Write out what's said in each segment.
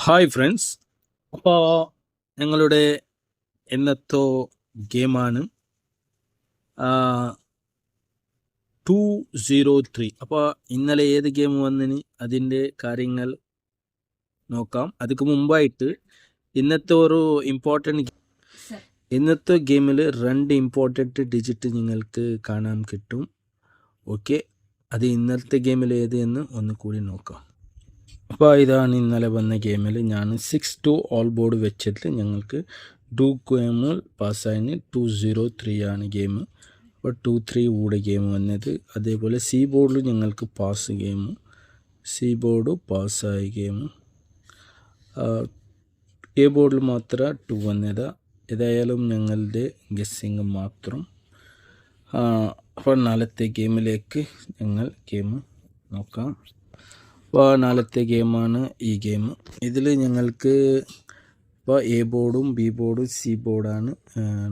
Hi friends, അപ്പോൾ ഞങ്ങളുടെ ഇന്നത്തെ ഗെയിമാണ് 203. അപ്പോൾ ഇന്നലെ ഏത് ഗെയിം വന്നിന് അതിൻ്റെ കാര്യങ്ങൾ നോക്കാം. അതിക്ക് മുമ്പായിട്ട് ഇന്നത്തെ ഗെയിമിൽ 2 ഇമ്പോർട്ടൻറ്റ് ഡിജിറ്റ് നിങ്ങൾക്ക് കാണാൻ കിട്ടും. ഓക്കെ, അത് ഇന്നത്തെ ഗെയിമിൽ ഏത് എന്ന് ഒന്ന് കൂടി നോക്കാം. അപ്പോൾ ഇതാണ് ഇന്നലെ വന്ന ഗെയിമിൽ ഞാൻ 6-2 ഓൾ ബോർഡ് വെച്ചിട്ട് ഞങ്ങൾക്ക് 2 ഗെയിം പാസ്സായിന്. 203 ആണ് ഗെയിം. അപ്പോൾ 2-3 കൂടെ ഗെയിം വന്നത്. അതേപോലെ സി ബോർഡിൽ ഞങ്ങൾക്ക് പാസ് ഗെയിം, സി ബോർഡ് പാസ്സായ ഗെയിം. എ ബോർഡിൽ മാത്രം 2 വന്നത്. ഏതായാലും ഞങ്ങളുടെ ഗസ്സിങ് മാത്രം. അപ്പോൾ നാളത്തെ ഗെയിമിലേക്ക് ഞങ്ങൾ ഗെയിം നോക്കാം. അപ്പോൾ നാളത്തെ ഗെയിമാണ് ഈ ഗെയിം. ഇതിൽ ഞങ്ങൾക്ക് ഇപ്പോൾ എ ബോർഡും ബി ബോർഡും സി ബോർഡാണ്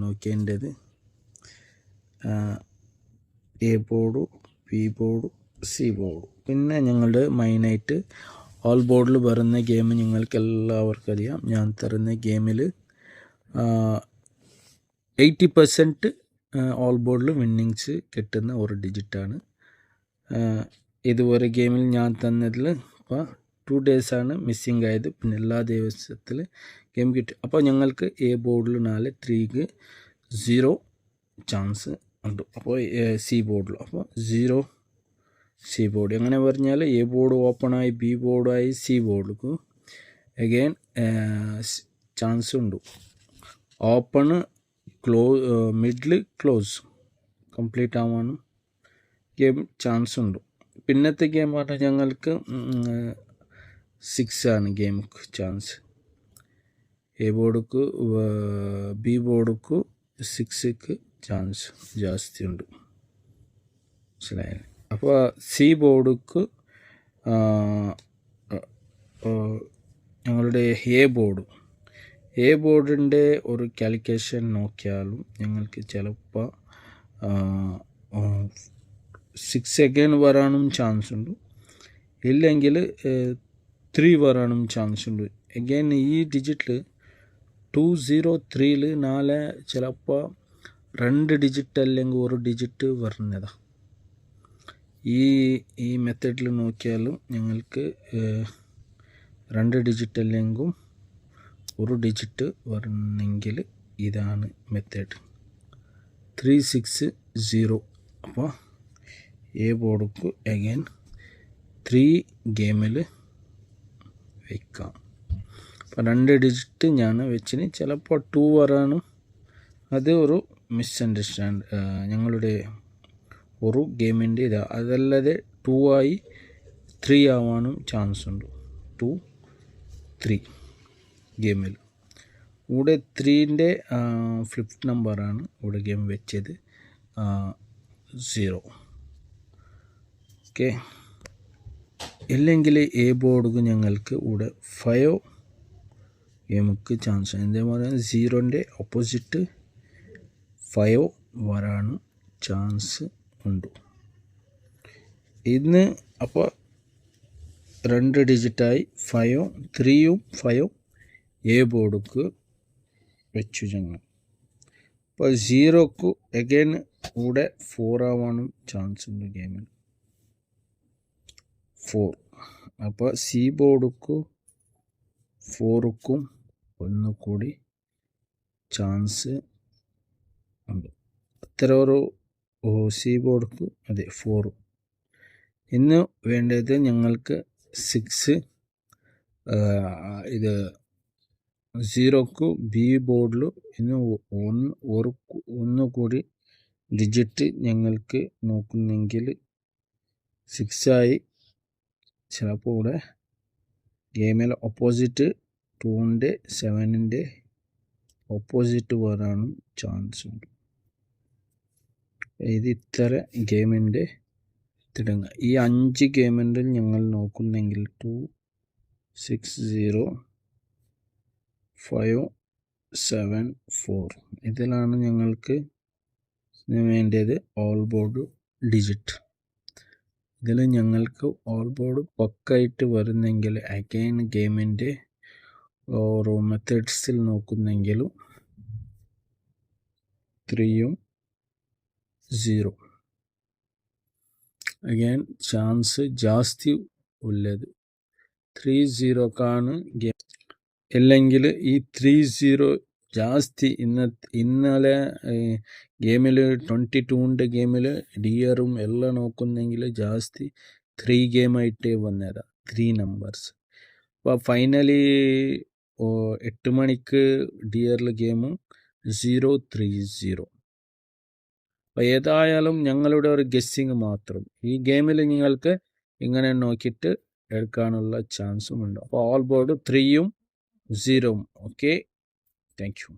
നോക്കേണ്ടത്. A board, B board, C board. പിന്നെ ഞങ്ങളുടെ മെയിനായിട്ട് ഓൾ ബോർഡിൽ വരുന്ന ഗെയിം നിങ്ങൾക്ക് എല്ലാവർക്കും അറിയാം. ഞാൻ തരുന്ന ഗെയിമിൽ 80% ഓൾ ബോർഡിൽ വിന്നിങ്സ് കിട്ടുന്ന ഒരു ഡിജിറ്റാണ്. ഇതുവരെ ഗെയിമിൽ ഞാൻ തന്നതിൽ ഇപ്പോൾ 2 ഡേയ്സാണ് മിസ്സിങ് ആയത്. പിന്നെ എല്ലാ ദിവസത്തിൽ ഗെയിം കിട്ടി. അപ്പോൾ ഞങ്ങൾക്ക് എ ബോർഡിൽ 3ക്ക് 0 ചാൻസ് ഉണ്ട്. അപ്പോൾ സി ബോർഡിൽ അപ്പോൾ 0 സി ബോർഡ്. എങ്ങനെ പറഞ്ഞാൽ എ ബോർഡ് ഓപ്പണായി, ബി ബോർഡായി, സി ബോർഡിലേക്ക് അഗെയിൻ ചാൻസ് ഉണ്ട്. ഓപ്പൺ, മിഡിൽ, ക്ലോസ് കംപ്ലീറ്റ് ആവാനും ഗെയിം ചാൻസ് ഉണ്ട്. പിന്നത്തെ ഗെയിം പറഞ്ഞാൽ ഞങ്ങൾക്ക് 6 ആണ് ഗെയിം ചാൻസ്. എ ബോർഡുക്ക് ബി ബോർഡുക്ക് 6ക്ക് ചാൻസ് ജാസ്തി ഉണ്ട്. മനസ്സിലായി? അപ്പോൾ സി ബോർഡുക്ക് ഞങ്ങളുടെ എ ബോർഡിൻ്റെ ഒരു കാൽക്കുലേഷൻ നോക്കിയാലും ഞങ്ങൾക്ക് ചിലപ്പോൾ 6 അഗൈൻ വരാനും ചാൻസ് ഉണ്ട്, ഇല്ലെങ്കിൽ 3 വരാനും ചാൻസ് ഉണ്ട്. അഗൈൻ ഈ ഡിജിറ്റിൽ 203ൽ 4 ചിലപ്പോൾ 2 ഡിജിറ്റ് അല്ലെങ്കിൽ 1 ഡിജിറ്റ് വരുന്നതാണ്. ഈ മെത്തേഡിൽ നോക്കിയാലും ഞങ്ങൾക്ക് 2 ഡിജിറ്റ് അല്ലെങ്കിൽ 1 ഡിജിറ്റ് വരണമെങ്കിൽ ഇതാണ് മെത്തേഡ് 360. അപ്പോൾ എ ബോർഡുക്ക് അഗൈൻ 3 ഗെയിമിൽ വയ്ക്കാം. അപ്പോൾ 2 ഡിജിറ്റ് ഞാൻ വെച്ചിന്. ചിലപ്പോൾ 2 വരാനും അത് ഒരു മിസ്അണ്ടർസ്റ്റാൻഡ് ഞങ്ങളുടെ ഒരു ഗെയിമിൻ്റെ ഇതാണ്. അതല്ലാതെ 2 ആയി 3 ആവാനും ചാൻസ് ഉണ്ട്. 2-3 ഗെയിമിൽ ഇവിടെ 3ൻ്റെ ഫിഫ്ത്ത് നമ്പറാണ് ഇവിടെ ഗെയിം വെച്ചത് 0. ഓക്കെ, ഇല്ലെങ്കിൽ എ ബോർഡ് ഞങ്ങൾക്ക് ഇവിടെ 5 ഗെയിമുക്ക് ചാൻസ്. എന്താ പറയുക, 0ൻ്റെ ഓപ്പോസിറ്റ് 5 വരാനും ചാൻസ് ഉണ്ട്. ഇന്ന് അപ്പോൾ 2 ഡിജിറ്റായി 5ഉം 3യും 5ഉം എ ബോർഡുക്ക് വെച്ചു ഞങ്ങൾ. അപ്പോൾ 0ക്ക് അഗൈൻ ഇവിടെ 4 ആവാനും ചാൻസ് ഉണ്ട് ഗെയിമിൽ 4. അപ്പോൾ സി ബോർഡുക്ക് 4ക്കും ഒന്നുകൂടി ചാൻസ് ഉണ്ട്. അത്ര ഒരു സി ബോർഡുക്ക് അതെ 4. ഇന്ന് വേണ്ടത് ഞങ്ങൾക്ക് 6 ഇത് 0ക്ക് ബി ബോർഡിൽ ഇന്ന് ഒന്നുകൂടി ഡിജിറ്റ് ഞങ്ങൾക്ക് നോക്കുന്നെങ്കിൽ 6 ആയി. ചിലപ്പോൾ ഇവിടെ ഗെയിമിൽ ഓപ്പോസിറ്റ് 2ൻ്റെ 7ൻ്റെ ഓപ്പോസിറ്റ് വരാനും ചാൻസ് ഉണ്ട്. ഇത് ഇത്ര ഗെയിമിൻ്റെ തിടങ്ങ. ഈ 5 ഗെയിമിൻ്റെ ഞങ്ങൾ നോക്കുന്നെങ്കിൽ 2, 6, 0, 5, 7, 4 ഇതിലാണ് ഞങ്ങൾക്ക് വേണ്ടത് ഓൾ ബോർഡ് ഡിജിറ്റ്. ഇതിൽ ഞങ്ങൾക്ക് ഓൾ ബോർഡ് പക്കായിട്ട് വരുന്നെങ്കിൽ അഗൈൻ ഗെയിമിൻ്റെ ഓരോ മെത്തേഡ്സിൽ നോക്കുന്നെങ്കിലും 3യും 0 ಅಗೇನ್ ಚಾನ್ಸ್ ಜಾಸ್ತಿ ಉಳ್ಳದು 3-0 ಗೇಮ್ അല്ലെങ്കിൽ ഈ 3-0 ജാസ്തി ഇന്നലെ ഗെയിമിൽ 22 ഗെയിമിൽ ഡിയറും എല്ലാം നോക്കുന്നെങ്കിൽ ജാസ്തി 3 ഗെയിമായിട്ടേ വന്നതാ 3 നമ്പേഴ്സ്. അപ്പോൾ ഫൈനലി 8 മണിക്ക് ഡിയറിൽ ഗെയിമും 0-3-0. അപ്പോൾ ഏതായാലും ഞങ്ങളുടെ ഒരു ഗെസ്സിങ് മാത്രം. ഈ ഗെയിമിൽ നിങ്ങൾക്ക് ഇങ്ങനെ നോക്കിയിട്ട് എടുക്കാനുള്ള ചാൻസും ഉണ്ട്. അപ്പോൾ ഓൾ ബോർഡ് 3യും 0. Okay, thank U.